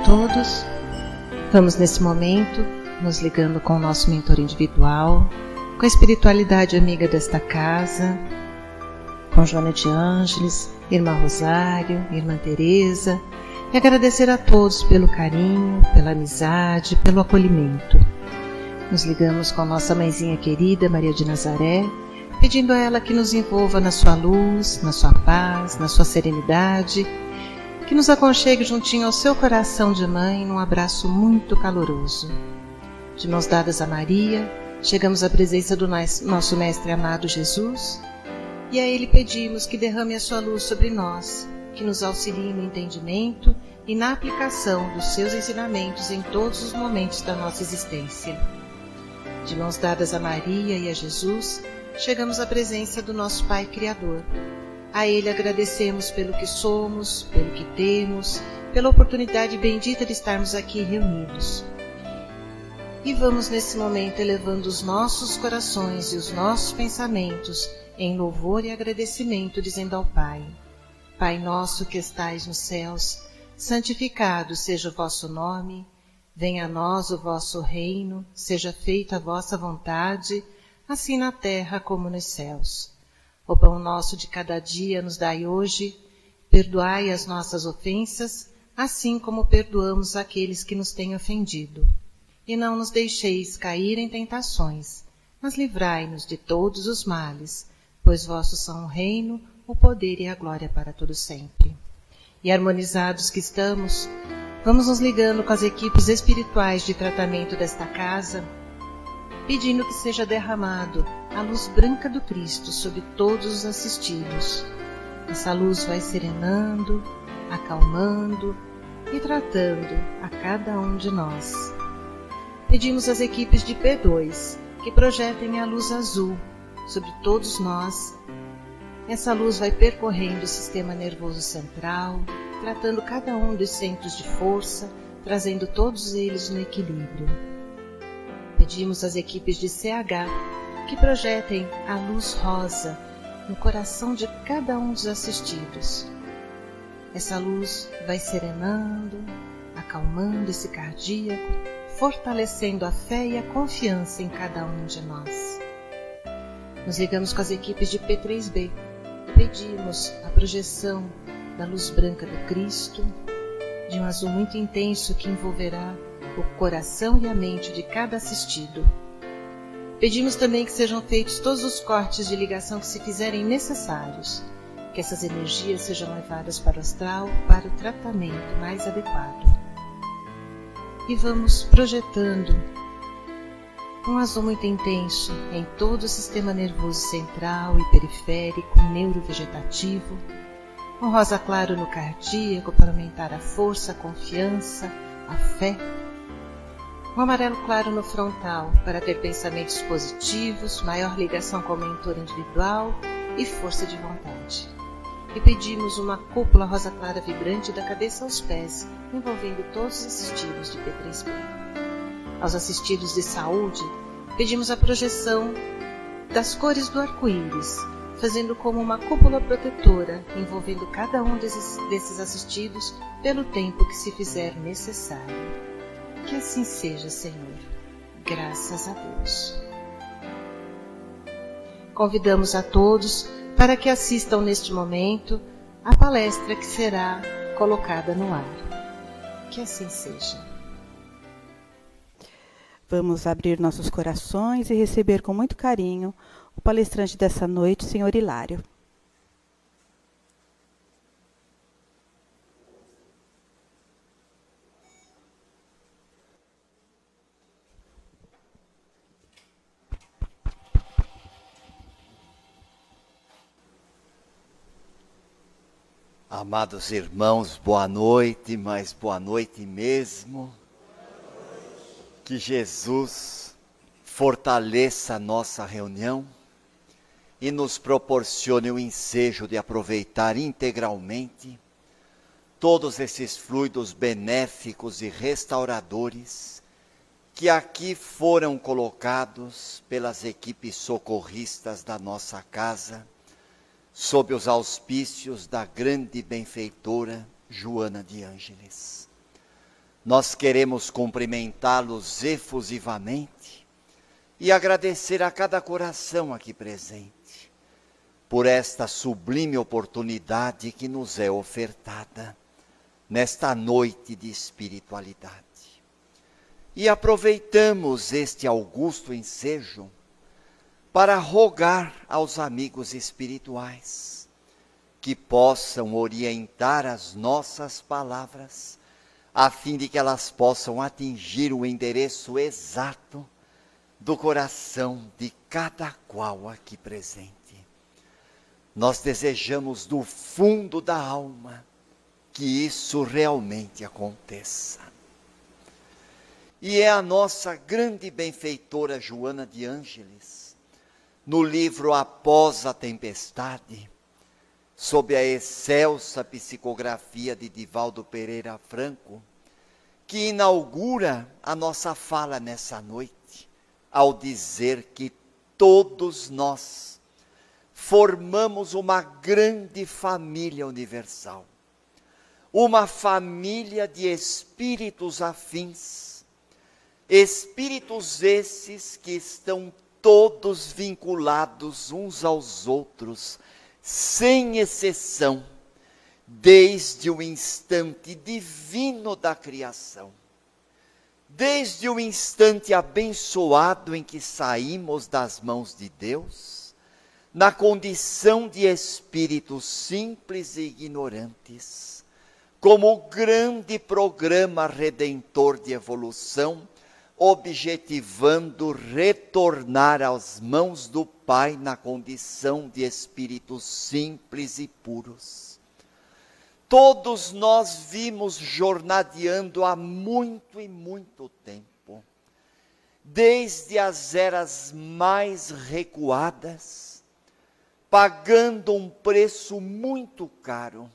todos. Vamos nesse momento nos ligando com o nosso mentor individual, com a espiritualidade amiga desta casa, com Joana de Ângeles, Irmã Rosário, Irmã Teresa, e agradecer a todos pelo carinho, pela amizade, pelo acolhimento. Nos ligamos com nossa mãezinha querida, Maria de Nazaré, pedindo a ela que nos envolva na sua luz, na sua paz, na sua serenidade, que nos aconchegue juntinho ao seu coração de mãe num abraço muito caloroso. De mãos dadas a Maria, chegamos à presença do nosso Mestre amado Jesus, e a Ele pedimos que derrame a sua luz sobre nós, que nos auxilie no entendimento e na aplicação dos seus ensinamentos em todos os momentos da nossa existência. De mãos dadas a Maria e a Jesus, chegamos à presença do nosso Pai Criador. A Ele agradecemos pelo que somos, pelo que temos, pela oportunidade bendita de estarmos aqui reunidos. E vamos nesse momento elevando os nossos corações e os nossos pensamentos em louvor e agradecimento, dizendo ao Pai: Pai nosso que estais nos céus, santificado seja o vosso nome, venha a nós o vosso reino, seja feita a vossa vontade, assim na terra como nos céus. O pão nosso de cada dia nos dai hoje, perdoai as nossas ofensas, assim como perdoamos aqueles que nos têm ofendido. E não nos deixeis cair em tentações, mas livrai-nos de todos os males, pois vossos são o reino, o poder e a glória para todo sempre. E harmonizados que estamos, vamos nos ligando com as equipes espirituais de tratamento desta casa, pedindo que seja derramado a luz branca do Cristo sobre todos os assistidos. Essa luz vai serenando, acalmando e tratando a cada um de nós. Pedimos às equipes de P2 que projetem a luz azul sobre todos nós. Essa luz vai percorrendo o sistema nervoso central, tratando cada um dos centros de força, trazendo todos eles no equilíbrio. Pedimos às equipes de CH que projetem a luz rosa no coração de cada um dos assistidos. Essa luz vai serenando, acalmando esse cardíaco, fortalecendo a fé e a confiança em cada um de nós. Nos ligamos com as equipes de P3B. Pedimos a projeção da luz branca do Cristo, de um azul muito intenso que envolverá o coração e a mente de cada assistido. Pedimos também que sejam feitos todos os cortes de ligação que se fizerem necessários, que essas energias sejam levadas para o astral para o tratamento mais adequado. E vamos projetando um azul muito intenso em todo o sistema nervoso central e periférico, neurovegetativo, um rosa claro no cardíaco para aumentar a força, a confiança, a fé, um amarelo claro no frontal para ter pensamentos positivos, maior ligação com o mentor individual e força de vontade. E pedimos uma cúpula rosa clara vibrante da cabeça aos pés, envolvendo todos os assistidos de P3B. Aos assistidos de saúde, pedimos a projeção das cores do arco-íris, fazendo como uma cúpula protetora, envolvendo cada um desses assistidos pelo tempo que se fizer necessário. Que assim seja, Senhor. Graças a Deus. Convidamos a todos para que assistam neste momento a palestra que será colocada no ar. Que assim seja. Vamos abrir nossos corações e receber com muito carinho o palestrante dessa noite, Senhor Hilário. Amados irmãos, boa noite, mas boa noite mesmo. Que Jesus fortaleça a nossa reunião e nos proporcione o ensejo de aproveitar integralmente todos esses fluidos benéficos e restauradores que aqui foram colocados pelas equipes socorristas da nossa casa, sob os auspícios da grande benfeitora Joana de Ângeles. nós queremos cumprimentá-los efusivamente e agradecer a cada coração aqui presente por esta sublime oportunidade que nos é ofertada nesta noite de espiritualidade. E aproveitamos este augusto ensejo para rogar aos amigos espirituais que possam orientar as nossas palavras, a fim de que elas possam atingir o endereço exato do coração de cada qual aqui presente. Nós desejamos do fundo da alma que isso realmente aconteça. E é a nossa grande benfeitora Joana de Ângeles, no livro Após a Tempestade, sob a excelsa psicografia de Divaldo Pereira Franco, que inaugura a nossa fala nessa noite, ao dizer que todos nós formamos uma grande família universal, uma família de espíritos afins, espíritos esses que estão todos vinculados uns aos outros, sem exceção, desde o instante divino da criação, desde o instante abençoado em que saímos das mãos de Deus, na condição de espíritos simples e ignorantes, como o grande programa redentor de evolução, objetivando retornar às mãos do Pai na condição de espíritos simples e puros. Todos nós vimos jornadeando há muito e muito tempo, desde as eras mais recuadas, pagando um preço muito caro,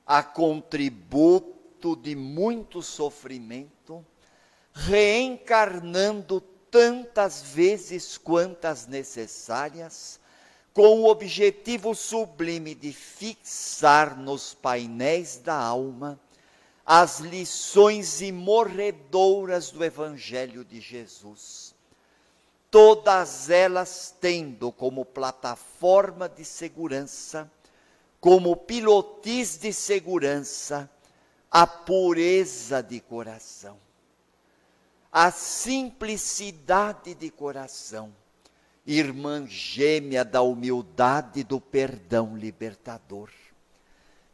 a contributo de muito sofrimento, reencarnando tantas vezes quantas necessárias, com o objetivo sublime de fixar nos painéis da alma as lições imorredoras do Evangelho de Jesus, todas elas tendo como plataforma de segurança, como pilotis de segurança, a pureza de coração, a simplicidade de coração, irmã gêmea da humildade e do perdão libertador.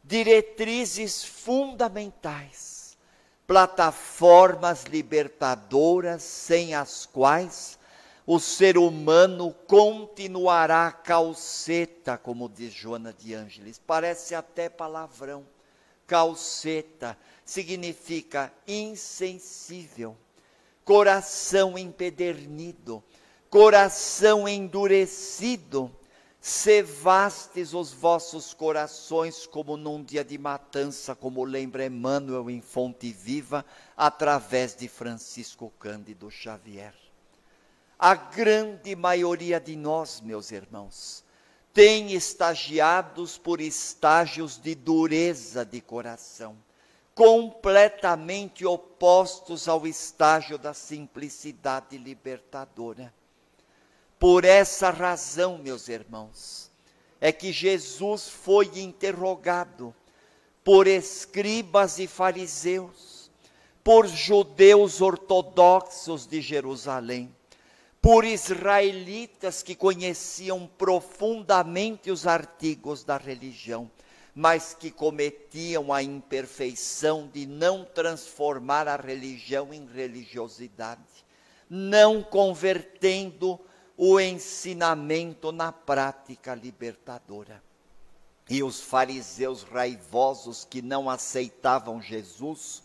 Diretrizes fundamentais, plataformas libertadoras sem as quais o ser humano continuará calceta, como diz Joana de Ângeles. Parece até palavrão. Calceta significa insensível, coração empedernido, coração endurecido. Cevastes os vossos corações como num dia de matança, como lembra Emmanuel em Fonte Viva, através de Francisco Cândido Xavier. A grande maioria de nós, meus irmãos, tem estagiados por estágios de dureza de coração, completamente opostos ao estágio da simplicidade libertadora. Por essa razão, meus irmãos, é que Jesus foi interrogado por escribas e fariseus, por judeus ortodoxos de Jerusalém, por israelitas que conheciam profundamente os artigos da religião, mas que cometiam a imperfeição de não transformar a religião em religiosidade, não convertendo o ensinamento na prática libertadora. E os fariseus raivosos que não aceitavam Jesus,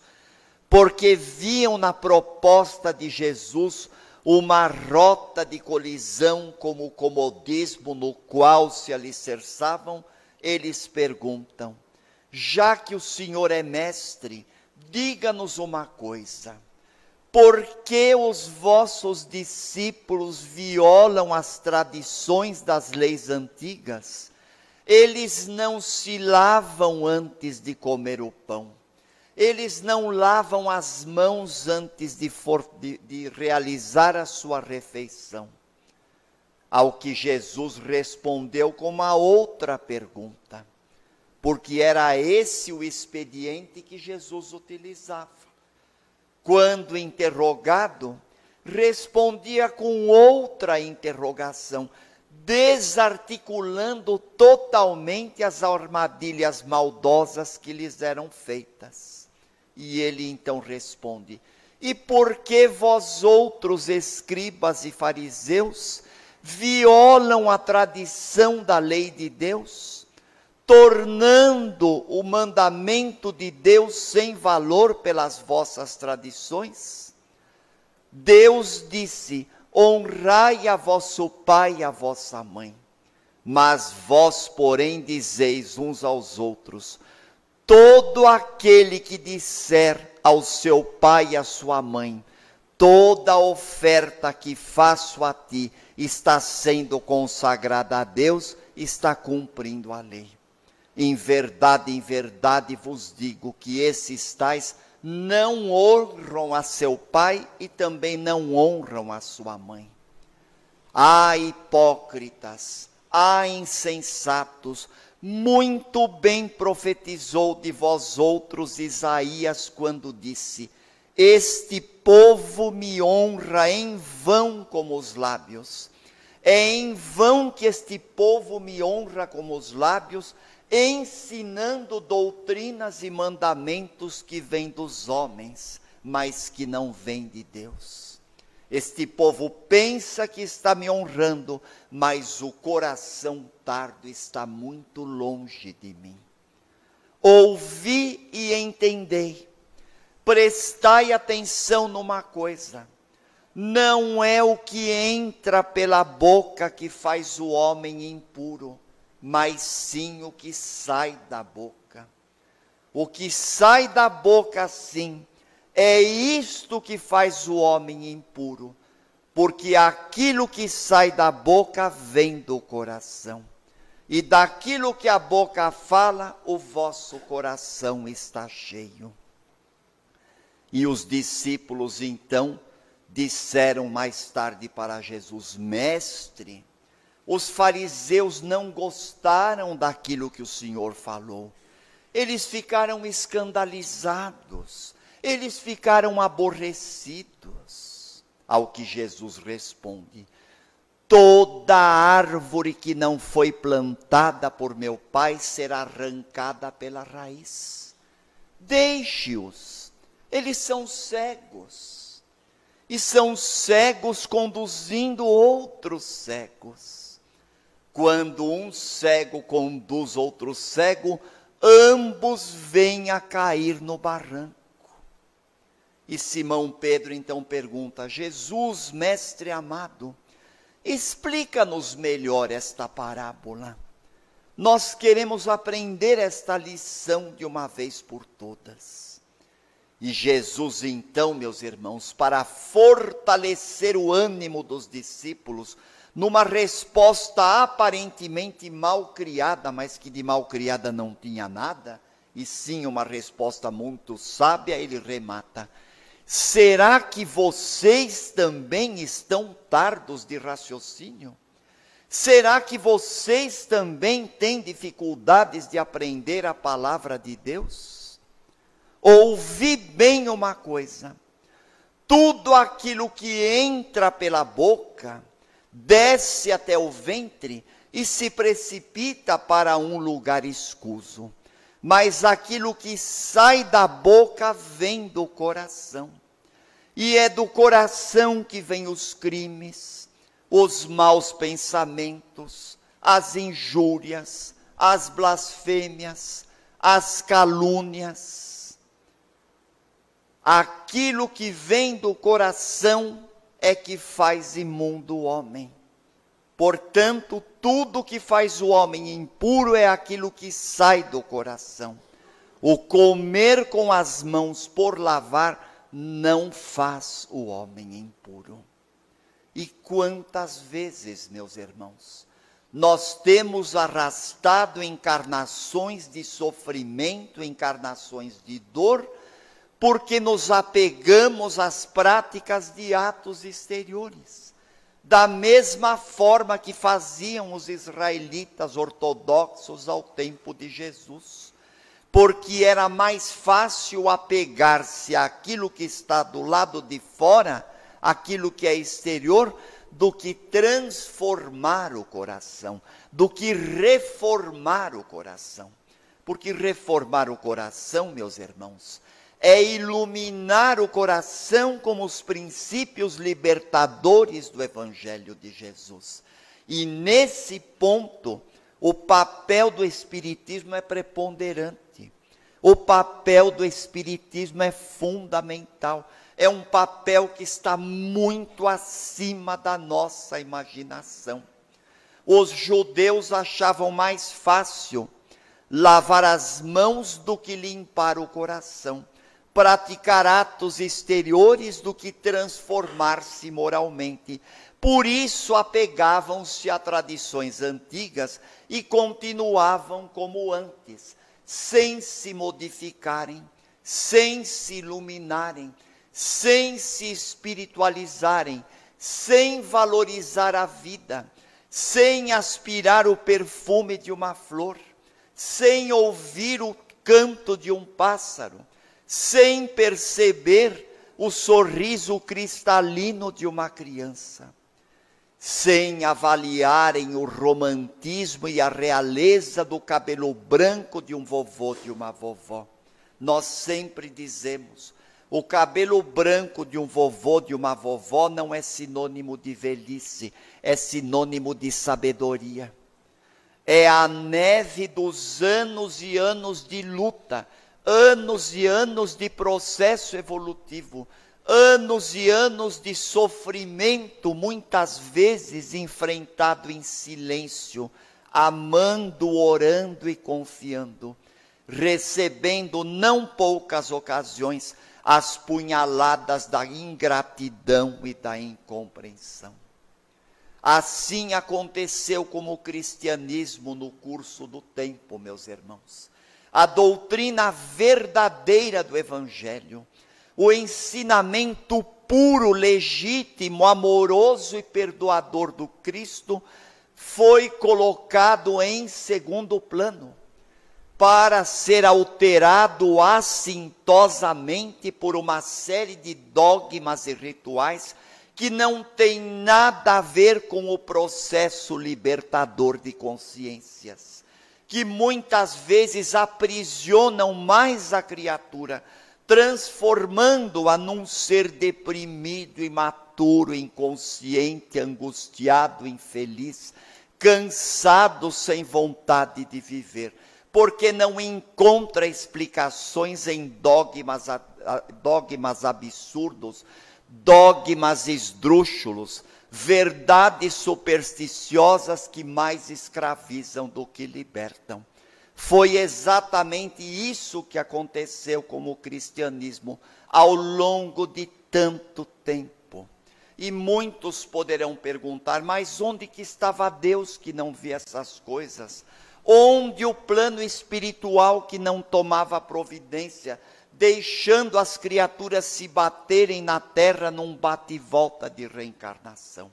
porque viam na proposta de Jesus uma rota de colisão como o comodismo no qual se alicerçavam, eles perguntam: já que o Senhor é mestre, diga-nos uma coisa. Por que os vossos discípulos violam as tradições das leis antigas? Eles não se lavam antes de comer o pão. eles não lavam as mãos antes de realizar a sua refeição. Ao que Jesus respondeu com uma outra pergunta, porque era esse o expediente que Jesus utilizava. Quando interrogado, respondia com outra interrogação, desarticulando totalmente as armadilhas maldosas que lhes eram feitas. E ele então responde: e por que vós outros, escribas e fariseus, violam a tradição da lei de Deus, tornando o mandamento de Deus sem valor pelas vossas tradições? Deus disse: honrai a vosso pai e a vossa mãe. Mas vós, porém, dizeis uns aos outros: todo aquele que disser ao seu pai e à sua mãe, toda oferta que faço a ti está sendo consagrada a Deus, está cumprindo a lei. Em verdade vos digo que esses tais não honram a seu pai e também não honram a sua mãe. Ah, hipócritas, ah, insensatos, muito bem profetizou de vós outros Isaías quando disse: este povo me honra em vão com os lábios. É em vão que este povo me honra com os lábios, ensinando doutrinas e mandamentos que vêm dos homens, mas que não vêm de Deus. Este povo pensa que está me honrando, mas o coração tardo está muito longe de mim. Ouvi e entendei. Prestai atenção numa coisa: não é o que entra pela boca que faz o homem impuro, mas sim o que sai da boca. O que sai da boca, sim, é isto que faz o homem impuro, porque aquilo que sai da boca vem do coração. E daquilo que a boca fala, o vosso coração está cheio. E os discípulos então disseram mais tarde para Jesus: mestre, os fariseus não gostaram daquilo que o Senhor falou. Eles ficaram escandalizados, eles ficaram aborrecidos. Ao que Jesus responde: toda árvore que não foi plantada por meu Pai será arrancada pela raiz. Deixe-os. Eles são cegos, e são cegos conduzindo outros cegos. Quando um cego conduz outro cego, ambos vêm a cair no barranco. E Simão Pedro então pergunta: Jesus, mestre amado, explica-nos melhor esta parábola. Nós queremos aprender esta lição de uma vez por todas. E Jesus então, meus irmãos, para fortalecer o ânimo dos discípulos, numa resposta aparentemente mal criada, mas que de mal criada não tinha nada, e sim uma resposta muito sábia, ele remata: será que vocês também estão tardos de raciocínio? Será que vocês também têm dificuldades de aprender a palavra de Deus? Ouvi bem uma coisa: tudo aquilo que entra pela boca, desce até o ventre e se precipita para um lugar escuso. Mas aquilo que sai da boca vem do coração. E é do coração que vêm os crimes, os maus pensamentos, as injúrias, as blasfêmias, as calúnias. Aquilo que vem do coração é que faz imundo o homem. Portanto, tudo que faz o homem impuro é aquilo que sai do coração. O comer com as mãos por lavar não faz o homem impuro. E quantas vezes, meus irmãos, nós temos arrastado encarnações de sofrimento, encarnações de dor, porque nos apegamos às práticas de atos exteriores, da mesma forma que faziam os israelitas ortodoxos ao tempo de Jesus, porque era mais fácil apegar-se àquilo que está do lado de fora, aquilo que é exterior, do que transformar o coração, do que reformar o coração. Porque reformar o coração, meus irmãos, é iluminar o coração com os princípios libertadores do Evangelho de Jesus. E nesse ponto, o papel do Espiritismo é preponderante. O papel do Espiritismo é fundamental. É um papel que está muito acima da nossa imaginação. Os judeus achavam mais fácil lavar as mãos do que limpar o coração, praticar atos exteriores do que transformar-se moralmente. Por isso apegavam-se a tradições antigas e continuavam como antes, sem se modificarem, sem se iluminarem, sem se espiritualizarem, sem valorizar a vida, sem aspirar o perfume de uma flor, sem ouvir o canto de um pássaro, sem perceber o sorriso cristalino de uma criança, sem avaliarem o romantismo e a realeza do cabelo branco de um vovô, de uma vovó. Nós sempre dizemos, o cabelo branco de um vovô, de uma vovó, não é sinônimo de velhice, é sinônimo de sabedoria. É a neve dos anos e anos de luta, anos e anos de processo evolutivo, anos e anos de sofrimento, muitas vezes enfrentado em silêncio, amando, orando e confiando, recebendo não poucas ocasiões as punhaladas da ingratidão e da incompreensão. Assim aconteceu com o cristianismo no curso do tempo, meus irmãos. A doutrina verdadeira do Evangelho, o ensinamento puro, legítimo, amoroso e perdoador do Cristo, foi colocado em segundo plano, para ser alterado assintosamente por uma série de dogmas e rituais que não tem nada a ver com o processo libertador de consciências, que muitas vezes aprisionam mais a criatura, transformando-a num ser deprimido, imaturo, inconsciente, angustiado, infeliz, cansado, sem vontade de viver, porque não encontra explicações em dogmas absurdos, dogmas esdrúxulos, verdades supersticiosas que mais escravizam do que libertam. Foi exatamente isso que aconteceu com o cristianismo ao longo de tanto tempo. E muitos poderão perguntar, mas onde que estava Deus que não via essas coisas? Onde o plano espiritual que não tomava providência, deixando as criaturas se baterem na terra num bate-volta de reencarnação?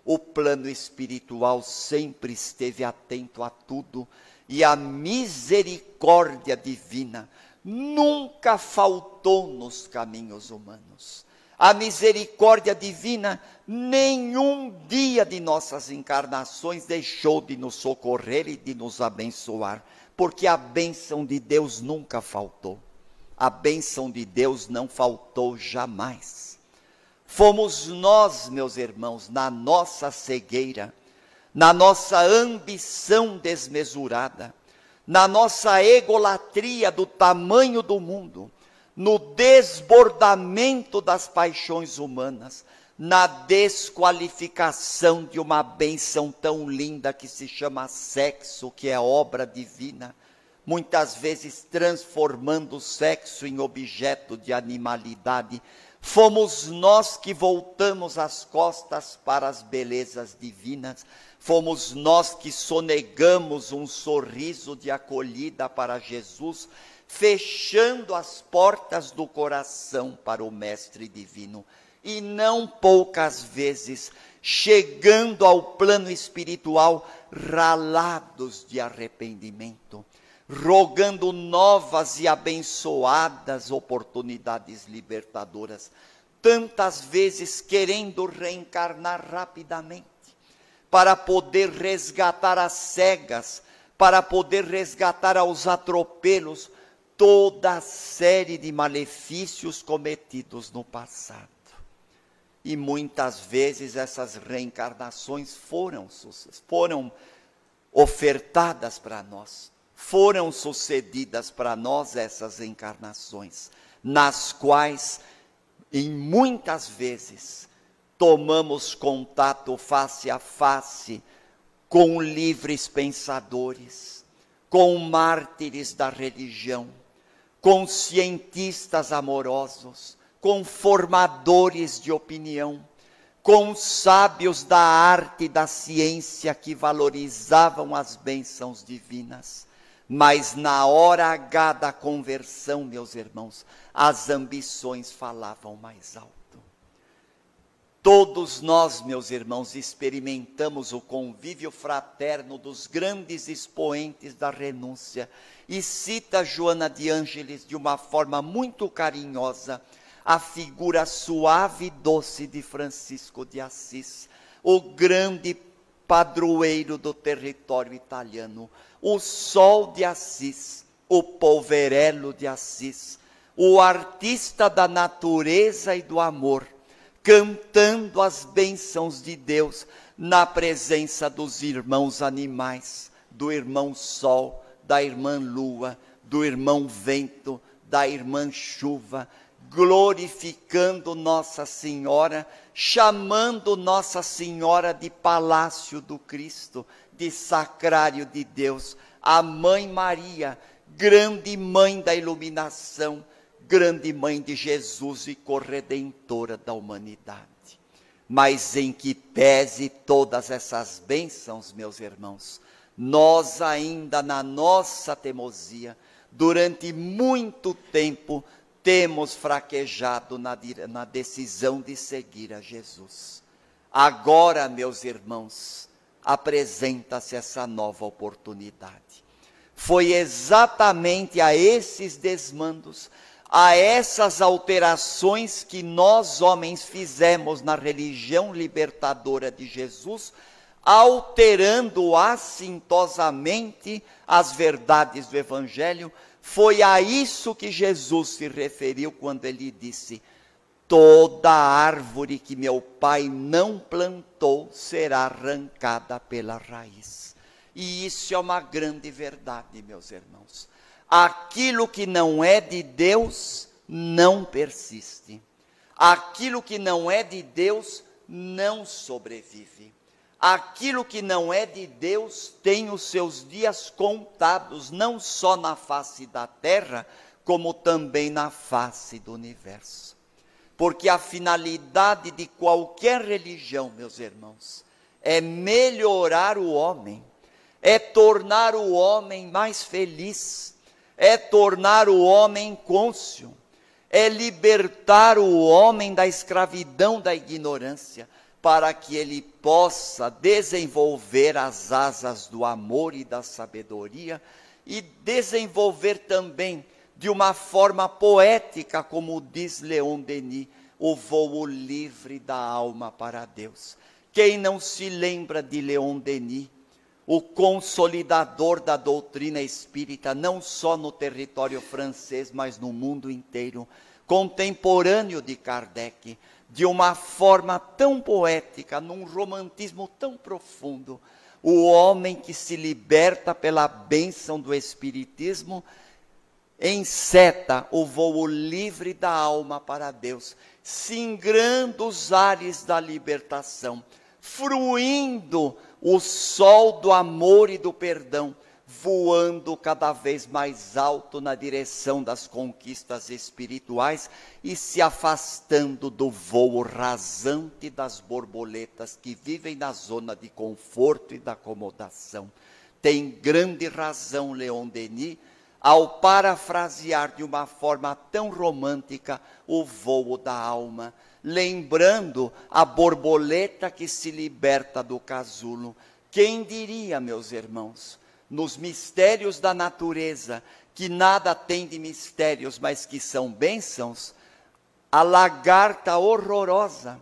O plano espiritual sempre esteve atento a tudo, e a misericórdia divina nunca faltou nos caminhos humanos. A misericórdia divina nenhum dia de nossas encarnações deixou de nos socorrer e de nos abençoar, porque a bênção de Deus nunca faltou. A bênção de Deus não faltou jamais. Fomos nós, meus irmãos, na nossa cegueira, na nossa ambição desmesurada, na nossa egolatria do tamanho do mundo, no desbordamento das paixões humanas, na desqualificação de uma bênção tão linda que se chama sexo, que é obra divina, muitas vezes transformando o sexo em objeto de animalidade. Fomos nós que voltamos as costas para as belezas divinas, fomos nós que sonegamos um sorriso de acolhida para Jesus, fechando as portas do coração para o Mestre Divino. E não poucas vezes, chegando ao plano espiritual, ralados de arrependimento, rogando novas e abençoadas oportunidades libertadoras, tantas vezes querendo reencarnar rapidamente, para poder resgatar as cegas, para poder resgatar aos atropelos toda a série de malefícios cometidos no passado. E muitas vezes essas reencarnações foram ofertadas para nós, foram sucedidas para nós essas encarnações, nas quais, em muitas vezes, tomamos contato face a face com livres pensadores, com mártires da religião, com cientistas amorosos, com formadores de opinião, com sábios da arte e da ciência que valorizavam as bênçãos divinas. Mas na hora H da conversão, meus irmãos, as ambições falavam mais alto. Todos nós, meus irmãos, experimentamos o convívio fraterno dos grandes expoentes da renúncia. E cita Joana de Ângeles de uma forma muito carinhosa a figura suave e doce de Francisco de Assis, o grande padroeiro do território italiano, o sol de Assis, o polverello de Assis, o artista da natureza e do amor, cantando as bênçãos de Deus na presença dos irmãos animais, do irmão sol, da irmã lua, do irmão vento, da irmã chuva, glorificando Nossa Senhora, chamando Nossa Senhora de Palácio do Cristo, de Sacrário de Deus, a Mãe Maria, grande Mãe da iluminação, grande Mãe de Jesus e corredentora da humanidade. Mas em que pese todas essas bênçãos, meus irmãos, nós ainda na nossa teimosia, durante muito tempo, temos fraquejado na decisão de seguir a Jesus. Agora, meus irmãos, apresenta-se essa nova oportunidade. Foi exatamente a esses desmandos, a essas alterações que nós homens fizemos na religião libertadora de Jesus, alterando assintosamente as verdades do Evangelho. Foi a isso que Jesus se referiu quando ele disse: toda árvore que meu Pai não plantou será arrancada pela raiz. E isso é uma grande verdade, meus irmãos. Aquilo que não é de Deus não persiste. Aquilo que não é de Deus não sobrevive. Aquilo que não é de Deus tem os seus dias contados, não só na face da terra, como também na face do universo. Porque a finalidade de qualquer religião, meus irmãos, é melhorar o homem, é tornar o homem mais feliz, é tornar o homem cônscio, é libertar o homem da escravidão da ignorância, para que ele possa desenvolver as asas do amor e da sabedoria e desenvolver também de uma forma poética, como diz Leon Denis, o voo livre da alma para Deus. Quem não se lembra de Leon Denis, o consolidador da doutrina espírita, não só no território francês, mas no mundo inteiro, contemporâneo de Kardec, de uma forma tão poética, num romantismo tão profundo, o homem que se liberta pela bênção do Espiritismo, enceta o voo livre da alma para Deus, singrando os ares da libertação, fruindo o sol do amor e do perdão, voando cada vez mais alto na direção das conquistas espirituais e se afastando do voo rasante das borboletas que vivem na zona de conforto e da acomodação. Tem grande razão Leon Denis ao parafrasear de uma forma tão romântica o voo da alma, lembrando a borboleta que se liberta do casulo. Quem diria, meus irmãos, nos mistérios da natureza, que nada tem de mistérios, mas que são bênçãos, a lagarta horrorosa,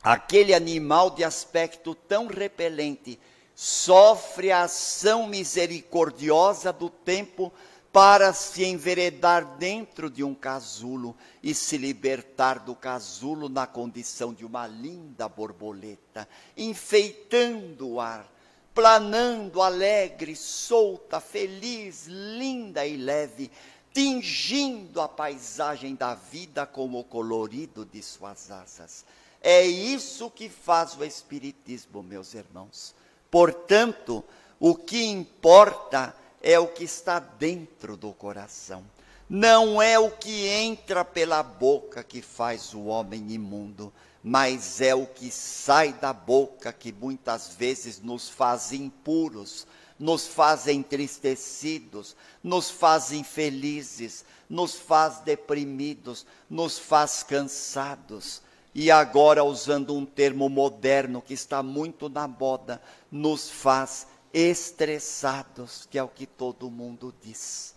aquele animal de aspecto tão repelente, sofre a ação misericordiosa do tempo para se enveredar dentro de um casulo e se libertar do casulo na condição de uma linda borboleta, enfeitando o ar, planando alegre, solta, feliz, linda e leve, tingindo a paisagem da vida com o colorido de suas asas. É isso que faz o Espiritismo, meus irmãos. Portanto, o que importa é o que está dentro do coração. Não é o que entra pela boca que faz o homem imundo, mas é o que sai da boca que muitas vezes nos faz impuros, nos faz entristecidos, nos faz infelizes, nos faz deprimidos, nos faz cansados. E agora, usando um termo moderno que está muito na moda, nos faz estressados, que é o que todo mundo diz.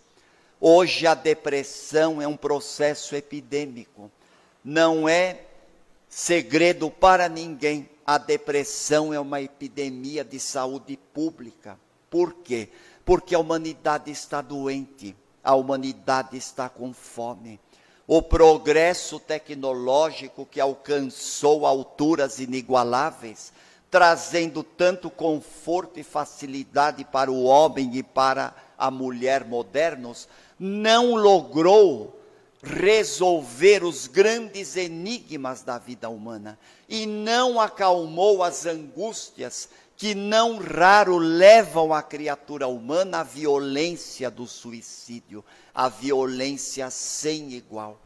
Hoje a depressão é um processo epidêmico. Não é segredo para ninguém. A depressão é uma epidemia de saúde pública. Por quê? Porque a humanidade está doente, a humanidade está com fome. O progresso tecnológico que alcançou alturas inigualáveis, trazendo tanto conforto e facilidade para o homem e para a mulher modernos, não logrou resolver os grandes enigmas da vida humana e não acalmou as angústias que não raro levam a criatura humana à violência do suicídio, a violência sem igual.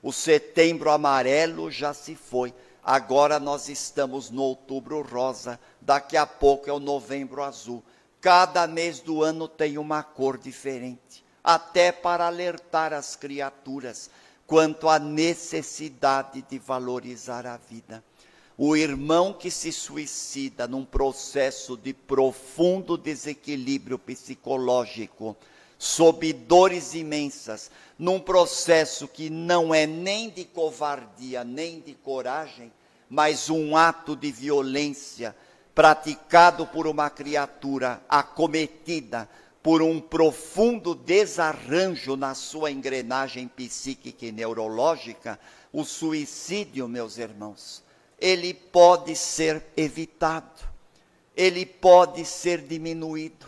O Setembro Amarelo já se foi, agora nós estamos no Outubro Rosa, daqui a pouco é o Novembro Azul. Cada mês do ano tem uma cor diferente, até para alertar as criaturas quanto à necessidade de valorizar a vida. O irmão que se suicida num processo de profundo desequilíbrio psicológico, sob dores imensas, num processo que não é nem de covardia, nem de coragem, mas um ato de violência praticado por uma criatura acometida por um profundo desarranjo na sua engrenagem psíquica e neurológica, o suicídio, meus irmãos, ele pode ser evitado, ele pode ser diminuído.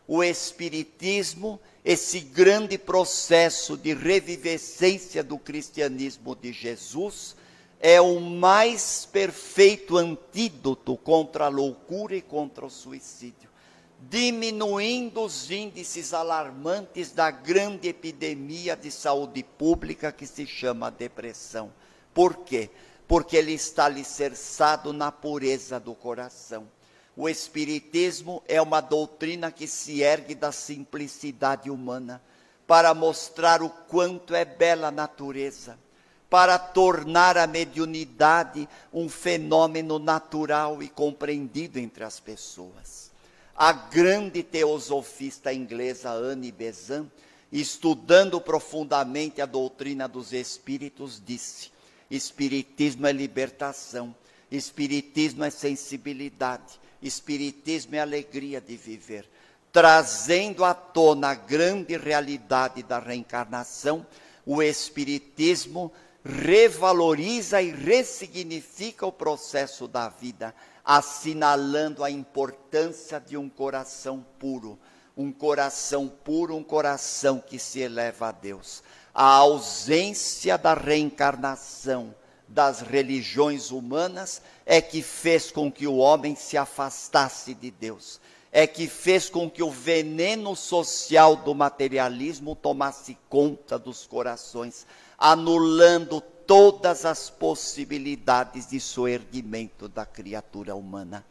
O Espiritismo, esse grande processo de revivescência do cristianismo de Jesus, é o mais perfeito antídoto contra a loucura e contra o suicídio, diminuindo os índices alarmantes da grande epidemia de saúde pública que se chama depressão. Por quê? Porque ele está alicerçado na pureza do coração. O Espiritismo é uma doutrina que se ergue da simplicidade humana, para mostrar o quanto é bela a natureza, para tornar a mediunidade um fenômeno natural e compreendido entre as pessoas. A grande teosofista inglesa Anne Besant, estudando profundamente a doutrina dos Espíritos, disse: Espiritismo é libertação, Espiritismo é sensibilidade, Espiritismo é alegria de viver, trazendo à tona a grande realidade da reencarnação. O Espiritismo revaloriza e ressignifica o processo da vida, assinalando a importância de um coração puro, um coração puro, um coração que se eleva a Deus. A ausência da reencarnação das religiões humanas é que fez com que o homem se afastasse de Deus, é que fez com que o veneno social do materialismo tomasse conta dos corações, anulando todas as possibilidades de soerguimento da criatura humana.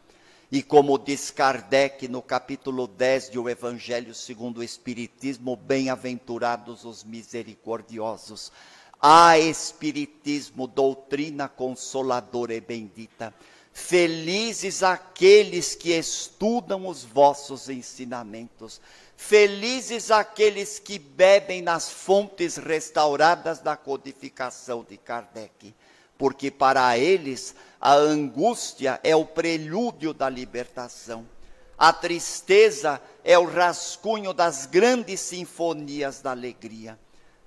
E como diz Kardec no capítulo 10 do Evangelho segundo o Espiritismo, bem-aventurados os misericordiosos. Ah, Espiritismo, doutrina consoladora e bendita. Felizes aqueles que estudam os vossos ensinamentos. Felizes aqueles que bebem nas fontes restauradas da codificação de Kardec. Porque para eles a angústia é o prelúdio da libertação. A tristeza é o rascunho das grandes sinfonias da alegria.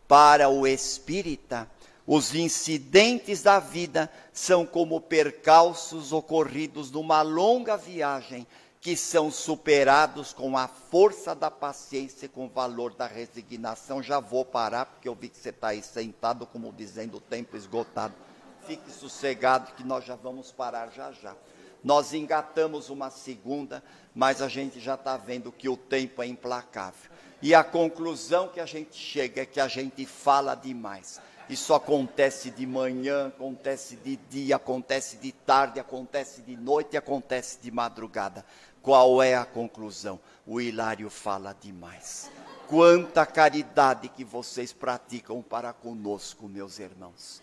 Para o espírita, os incidentes da vida são como percalços ocorridos numa longa viagem, que são superados com a força da paciência e com o valor da resignação. Já vou parar, porque eu vi que você está aí sentado, como dizendo, o tempo esgotado. Fique sossegado que nós já vamos parar já já. Nós engatamos uma segunda, mas a gente já está vendo que o tempo é implacável. E a conclusão que a gente chega é que a gente fala demais. Isso acontece de manhã, acontece de dia, acontece de tarde, acontece de noite e acontece de madrugada. Qual é a conclusão? O Hilário fala demais. Quanta caridade que vocês praticam para conosco, meus irmãos.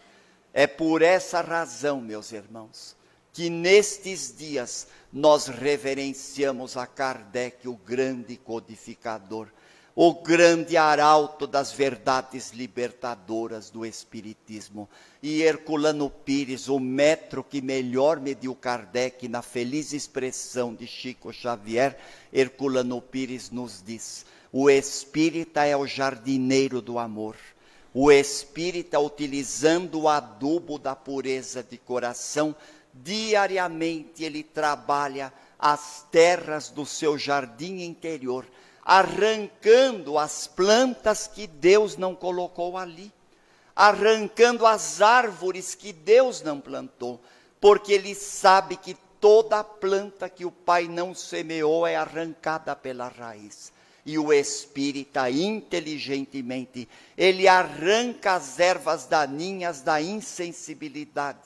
É por essa razão, meus irmãos, que nestes dias nós reverenciamos a Kardec, o grande codificador, o grande arauto das verdades libertadoras do Espiritismo, e Herculano Pires, o metro que melhor mediu Kardec, na feliz expressão de Chico Xavier. Herculano Pires nos diz: o espírita é o jardineiro do amor. O espírita, utilizando o adubo da pureza de coração, diariamente ele trabalha as terras do seu jardim interior, arrancando as plantas que Deus não colocou ali, arrancando as árvores que Deus não plantou, porque ele sabe que toda planta que o Pai não semeou é arrancada pela raiz. E o espírita, inteligentemente, ele arranca as ervas daninhas da insensibilidade,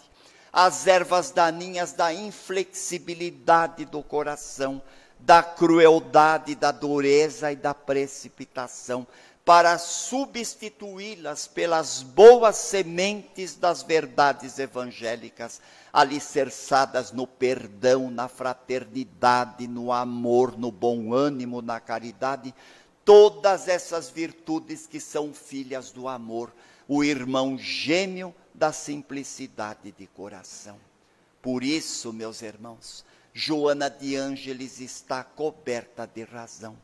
as ervas daninhas da inflexibilidade do coração, da crueldade, da dureza e da precipitação, para substituí-las pelas boas sementes das verdades evangélicas, alicerçadas no perdão, na fraternidade, no amor, no bom ânimo, na caridade, todas essas virtudes que são filhas do amor, o irmão gêmeo da simplicidade de coração. Por isso, meus irmãos, Joana de Ângeles está coberta de razão.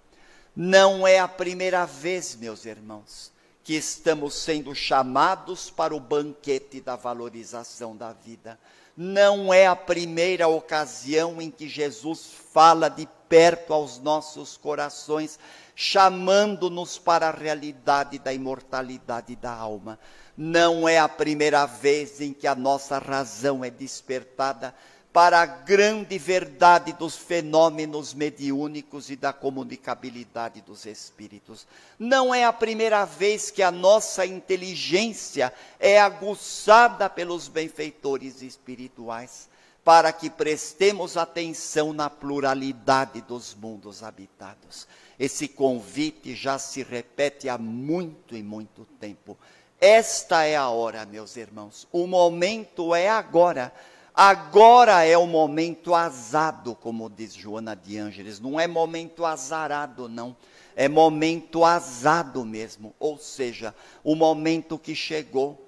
Não é a primeira vez, meus irmãos, que estamos sendo chamados para o banquete da valorização da vida. Não é a primeira ocasião em que Jesus fala de perto aos nossos corações, chamando-nos para a realidade da imortalidade da alma. Não é a primeira vez em que a nossa razão é despertada para a grande verdade dos fenômenos mediúnicos e da comunicabilidade dos espíritos. Não é a primeira vez que a nossa inteligência é aguçada pelos benfeitores espirituais, para que prestemos atenção na pluralidade dos mundos habitados. Esse convite já se repete há muito e muito tempo. Esta é a hora, meus irmãos, o momento é agora. Agora é o momento azado, como diz Joana de Ângeles. Não é momento azarado, não. É momento azado mesmo. Ou seja, o momento que chegou,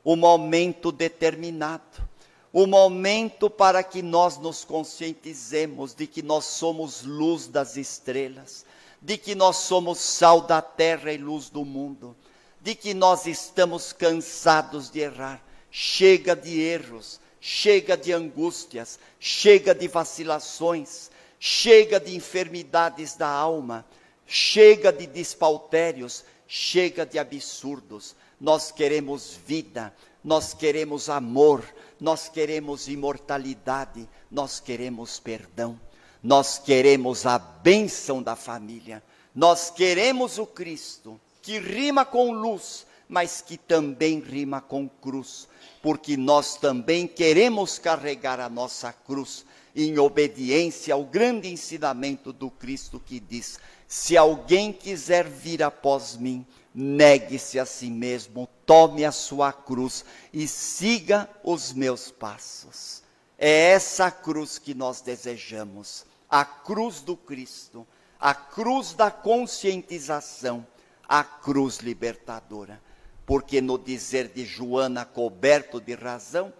o momento determinado, o momento para que nós nos conscientizemos de que nós somos luz das estrelas, de que nós somos sal da terra e luz do mundo, de que nós estamos cansados de errar. Chega de erros. Chega de angústias, chega de vacilações, chega de enfermidades da alma, chega de despautérios, chega de absurdos. Nós queremos vida, nós queremos amor, nós queremos imortalidade, nós queremos perdão, nós queremos a bênção da família, nós queremos o Cristo, que rima com luz, mas que também rima com cruz, porque nós também queremos carregar a nossa cruz em obediência ao grande ensinamento do Cristo que diz: se alguém quiser vir após mim, negue-se a si mesmo, tome a sua cruz e siga os meus passos. É essa cruz que nós desejamos, a cruz do Cristo, a cruz da conscientização, a cruz libertadora. Porque no dizer de Joana, coberto de razão,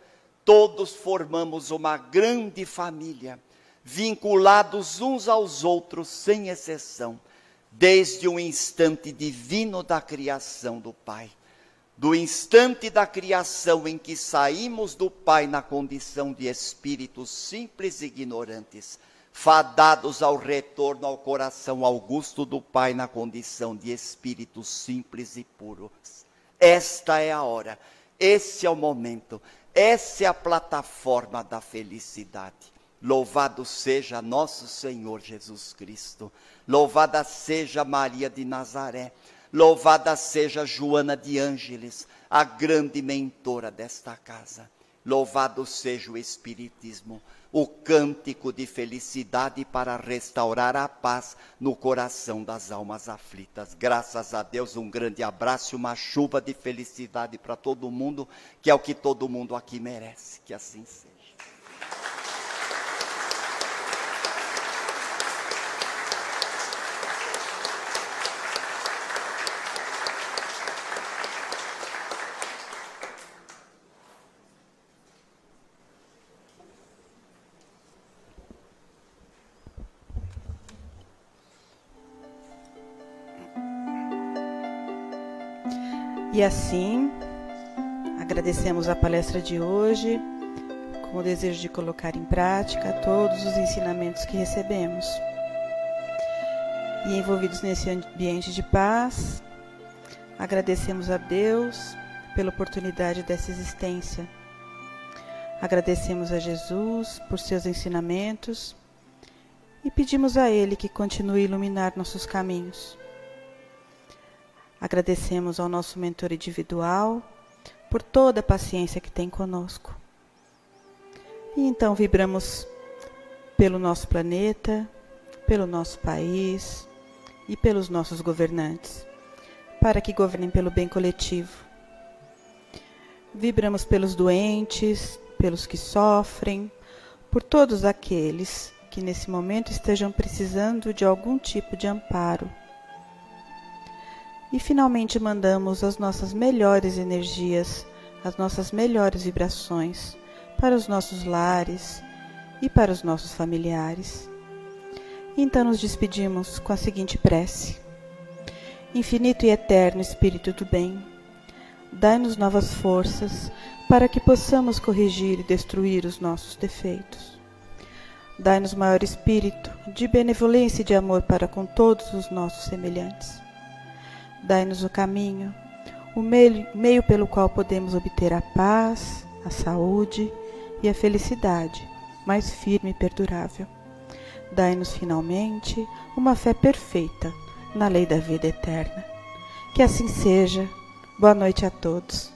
todos formamos uma grande família, vinculados uns aos outros sem exceção, desde o instante divino da criação do Pai. Do instante da criação em que saímos do Pai na condição de espíritos simples e ignorantes, fadados ao retorno ao coração augusto do Pai na condição de espíritos simples e puros. Esta é a hora, esse é o momento, essa é a plataforma da felicidade. Louvado seja nosso Senhor Jesus Cristo, louvada seja Maria de Nazaré, louvada seja Joana de Ângeles, a grande mentora desta casa. Louvado seja o Espiritismo, o cântico de felicidade para restaurar a paz no coração das almas aflitas. Graças a Deus, um grande abraço e uma chuva de felicidade para todo mundo, que é o que todo mundo aqui merece. Que assim seja. E assim, agradecemos a palestra de hoje, com o desejo de colocar em prática todos os ensinamentos que recebemos. E envolvidos nesse ambiente de paz, agradecemos a Deus pela oportunidade dessa existência. Agradecemos a Jesus por seus ensinamentos e pedimos a Ele que continue a iluminar nossos caminhos. Agradecemos ao nosso mentor individual por toda a paciência que tem conosco. E então vibramos pelo nosso planeta, pelo nosso país e pelos nossos governantes, para que governem pelo bem coletivo. Vibramos pelos doentes, pelos que sofrem, por todos aqueles que nesse momento estejam precisando de algum tipo de amparo. E finalmente mandamos as nossas melhores energias, as nossas melhores vibrações para os nossos lares e para os nossos familiares. Então nos despedimos com a seguinte prece: Infinito e eterno Espírito do bem, dai-nos novas forças para que possamos corrigir e destruir os nossos defeitos. Dai-nos maior espírito de benevolência e de amor para com todos os nossos semelhantes. Dai-nos o caminho, o meio pelo qual podemos obter a paz, a saúde e a felicidade mais firme e perdurável. Dai-nos finalmente uma fé perfeita na lei da vida eterna. Que assim seja. Boa noite a todos.